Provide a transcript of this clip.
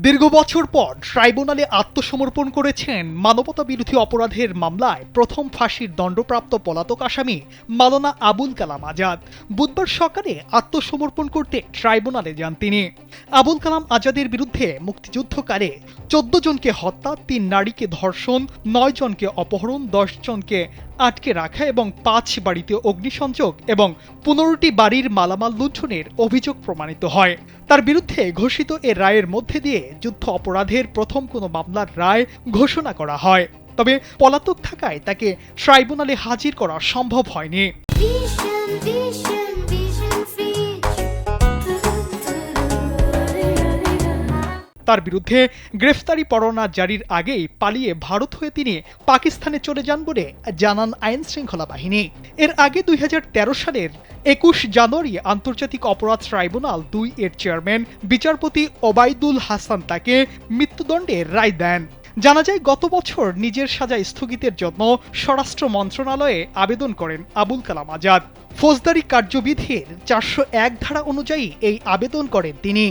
দীর্ঘ বছর পর ট্রাইব্যুনালে আত্মসমর্পণ করেছেন মানবতা বিরোধী অপরাধের মামলায় প্রথম ফাঁসির দণ্ডপ্রাপ্ত পলাতক আসামি মাওলানা আবুল কালাম আজাদ। বুধবার সকালে আত্মসমর্পণ করতে ট্রাইব্যুনালে যান তিনি। আবুল কালাম আজাদের বিরুদ্ধে মুক্তিযুদ্ধকালে 14 জনকে হত্যা, 3 নারীকে ধর্ষণ, 9 জনকে অপহরণ, 10 জনকে আটকে রাখা এবং 5 বাড়িতে অগ্নিসংযোগ এবং 15টি বাড়ির মালামাল লুণ্ঠনের অভিযোগ প্রমাণিত হয়। তার বিরুদ্ধে ঘোষিত এ রায়ের মধ্যে দিয়ে যুদ্ধ অপরাধের প্রথম কোনো মামলার রায় ঘোষণা করা হয়। তবে পলাতক থাকায় তাকে ট্রাইব্যুনালে হাজির করা সম্ভব হয়নি। তার বিরুদ্ধে গ্রেফতারি পরোয়ানা জারির আগেই পালিয়ে ভারত হয়ে তিনি পাকিস্তানে চলে যান বলে জানান আইন শৃঙ্খলা বাহিনী। এর আগে 2013 সালের 21 জানুয়ারি আন্তর্জাতিক অপরাধ ট্রাইব্যুনাল 2 এর চেয়ারম্যান বিচারপতি ওবায়দুল হাসান তাকে মৃত্যুদণ্ডের রায় দেন। জানা যায়, গত বছর নিজের সাজা স্থগিতের জন্য স্বরাষ্ট্র মন্ত্রণালয়ে আবেদন করেন আবুল কালাম আজাদ। ফৌজদারি কার্যবিধির 401 ধারা অনুযায়ী এই আবেদন করেন তিনি।